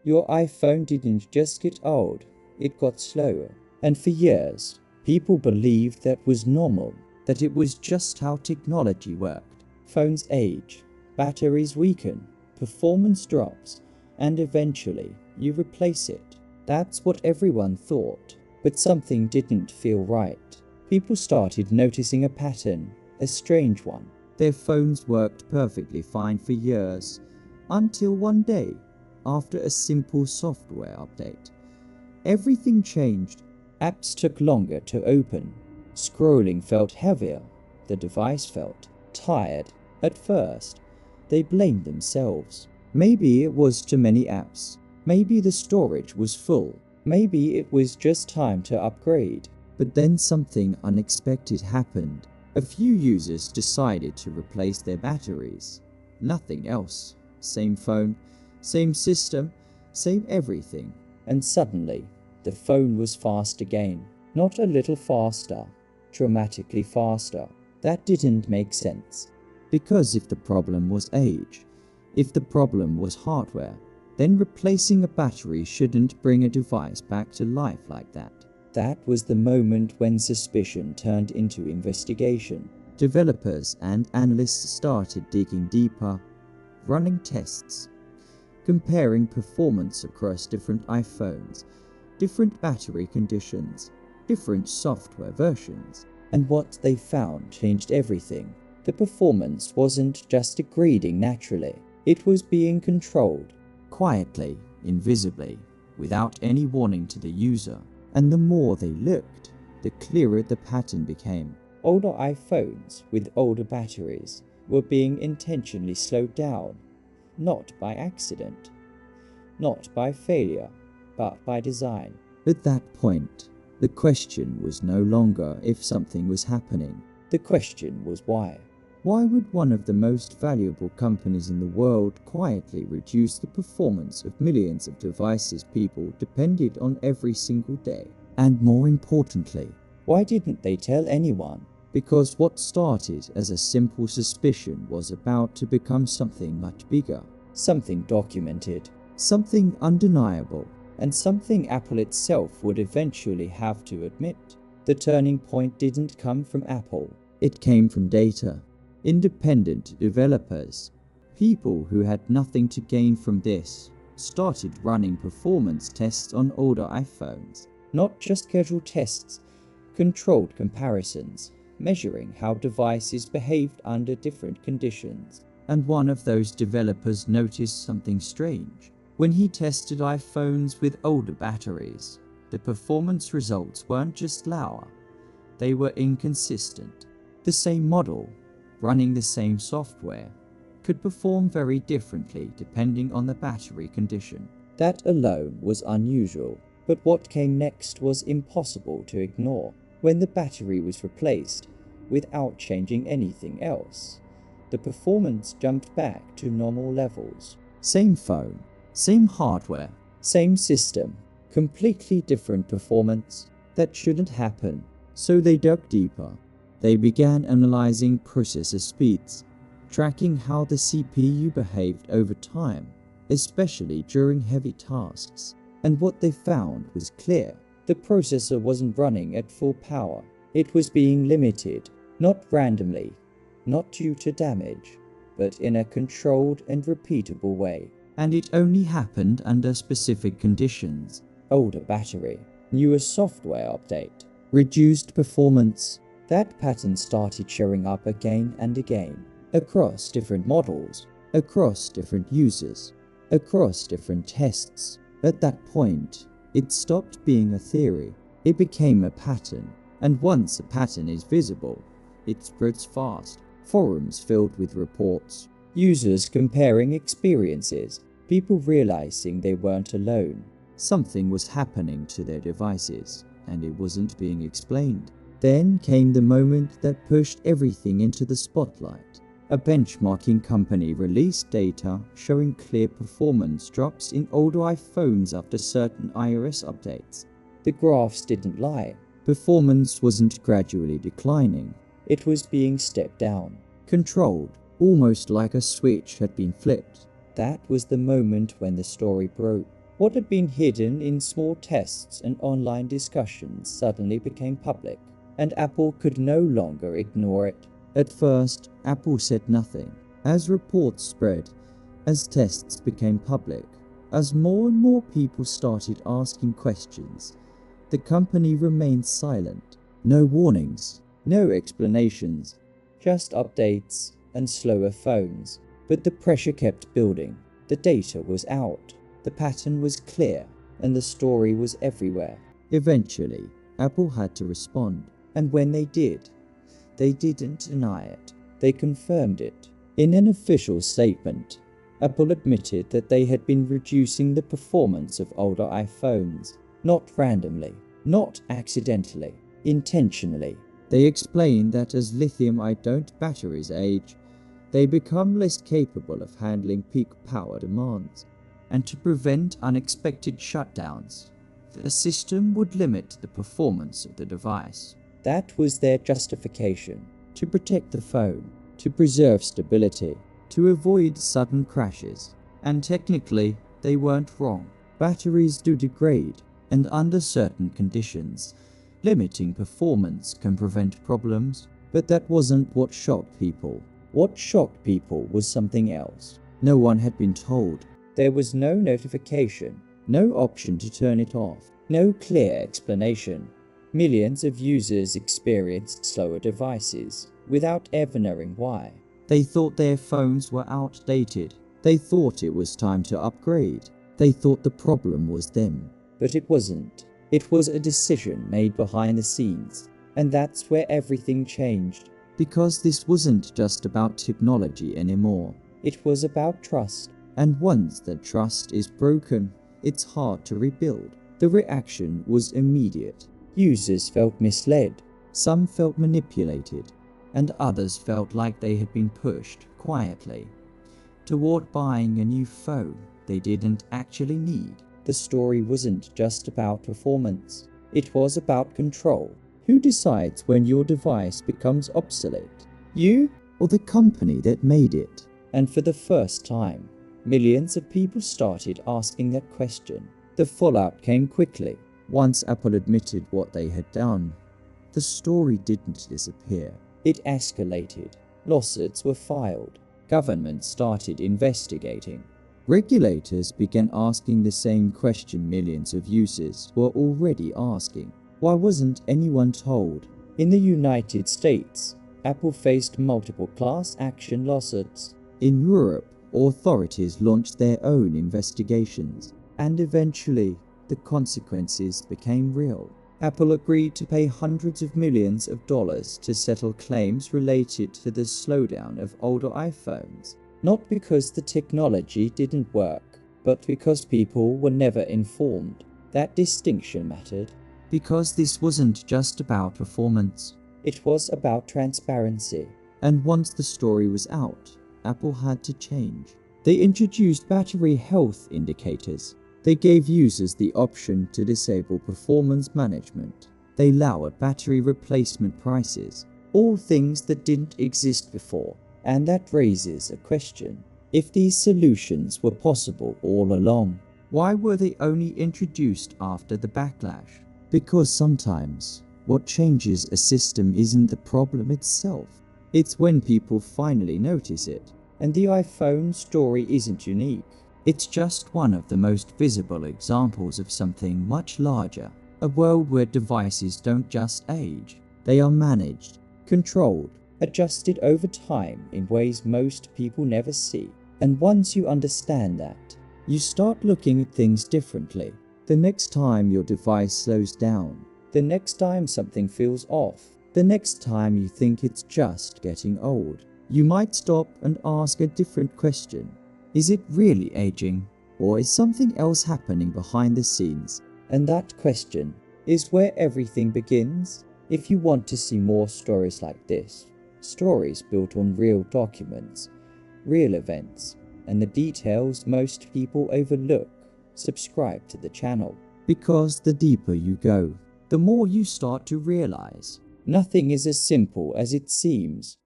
Your iPhone didn't just get old, it got slower. And for years, people believed that was normal, that it was just how technology worked. Phones age, batteries weaken, performance drops, and eventually you replace it. That's what everyone thought, but something didn't feel right. People started noticing a pattern, a strange one. Their phones worked perfectly fine for years, until one day, after a simple software update, everything changed. Apps took longer to open, scrolling felt heavier, the device felt tired. At first, they blamed themselves. Maybe it was too many apps, maybe the storage was full, maybe it was just time to upgrade. But then something unexpected happened. A few users decided to replace their batteries. Nothing else. Same phone, same system, same everything. And suddenly, the phone was fast again. Not a little faster, dramatically faster. That didn't make sense. Because if the problem was age, if the problem was hardware, then replacing a battery shouldn't bring a device back to life like that. That was the moment when suspicion turned into investigation. Developers and analysts started digging deeper, running tests, comparing performance across different iPhones, different battery conditions, different software versions. And what they found changed everything. The performance wasn't just degrading naturally, it was being controlled, quietly, invisibly, without any warning to the user. And the more they looked, the clearer the pattern became. Older iPhones with older batteries were being intentionally slowed down, not by accident, not by failure, but by design. At that point, the question was no longer if something was happening. The question was why. Why would one of the most valuable companies in the world quietly reduce the performance of millions of devices people depended on every single day? And more importantly, why didn't they tell anyone? Because what started as a simple suspicion was about to become something much bigger, something documented, something undeniable, and something Apple itself would eventually have to admit. The turning point didn't come from Apple, it came from data. Independent developers, people who had nothing to gain from this, started running performance tests on older iPhones. Not just casual tests, controlled comparisons, measuring how devices behaved under different conditions. And one of those developers noticed something strange. When he tested iPhones with older batteries, the performance results weren't just lower, they were inconsistent. The same model, running the same software, could perform very differently depending on the battery condition. That alone was unusual, but what came next was impossible to ignore. When the battery was replaced, without changing anything else, the performance jumped back to normal levels. Same phone, same hardware, same system, completely different performance. That shouldn't happen. So they dug deeper. They began analyzing processor speeds, tracking how the CPU behaved over time, especially during heavy tasks. And what they found was clear. The processor wasn't running at full power. It was being limited, not randomly, not due to damage, but in a controlled and repeatable way. And it only happened under specific conditions. Older battery, newer software update, reduced performance. That pattern started showing up again and again, across different models, across different users, across different tests. At that point, it stopped being a theory. It became a pattern. And once a pattern is visible, it spreads fast. Forums filled with reports, users comparing experiences, people realizing they weren't alone. Something was happening to their devices, and it wasn't being explained. Then came the moment that pushed everything into the spotlight. A benchmarking company released data showing clear performance drops in older iPhones after certain iOS updates. The graphs didn't lie. Performance wasn't gradually declining. It was being stepped down, controlled, almost like a switch had been flipped. That was the moment when the story broke. What had been hidden in small tests and online discussions suddenly became public, and Apple could no longer ignore it. At first, Apple said nothing. As reports spread, as tests became public, as more and more people started asking questions, the company remained silent. No warnings, no explanations, just updates and slower phones. But the pressure kept building. The data was out, the pattern was clear, and the story was everywhere. Eventually, Apple had to respond, and when they did, they didn't deny it. They confirmed it. In an official statement, Apple admitted that they had been reducing the performance of older iPhones, not randomly, not accidentally, intentionally. They explained that as lithium-ion batteries age, they become less capable of handling peak power demands, and to prevent unexpected shutdowns, the system would limit the performance of the device. That was their justification: to protect the phone, to preserve stability, to avoid sudden crashes. And technically, they weren't wrong. Batteries do degrade, and under certain conditions, limiting performance can prevent problems. But that wasn't what shocked people. What shocked people was something else. No one had been told. There was no notification, no option to turn it off, no clear explanation. Millions of users experienced slower devices without ever knowing why. They thought their phones were outdated. They thought it was time to upgrade. They thought the problem was them. But it wasn't. It was a decision made behind the scenes. And that's where everything changed. Because this wasn't just about technology anymore. It was about trust. And once that trust is broken, it's hard to rebuild. The reaction was immediate. Users felt misled. Some felt manipulated. And others felt like they had been pushed quietly toward buying a new phone they didn't actually need. The story wasn't just about performance. It was about control. Who decides when your device becomes obsolete? You or the company that made it? And for the first time, millions of people started asking that question. The fallout came quickly. Once Apple admitted what they had done, the story didn't disappear. It escalated. Lawsuits were filed. Governments started investigating. Regulators began asking the same question millions of users were already asking. Why wasn't anyone told? In the United States, Apple faced multiple class action lawsuits. In Europe, authorities launched their own investigations, and eventually, the consequences became real. Apple agreed to pay hundreds of millions of dollars to settle claims related to the slowdown of older iPhones, not because the technology didn't work, but because people were never informed. That distinction mattered, because this wasn't just about performance, it was about transparency. And once the story was out, Apple had to change. They introduced battery health indicators. They gave users the option to disable performance management. They lowered battery replacement prices, all things that didn't exist before. And that raises a question. If these solutions were possible all along, why were they only introduced after the backlash? Because sometimes, what changes a system isn't the problem itself. It's when people finally notice it. And the iPhone story isn't unique. It's just one of the most visible examples of something much larger. A world where devices don't just age. They are managed, controlled, adjusted over time in ways most people never see. And once you understand that, you start looking at things differently. The next time your device slows down, the next time something feels off, the next time you think it's just getting old, you might stop and ask a different question. Is it really aging, or is something else happening behind the scenes? And that question is where everything begins. If you want to see more stories like this, stories built on real documents, real events, and the details most people overlook, subscribe to the channel. Because the deeper you go, the more you start to realize nothing is as simple as it seems.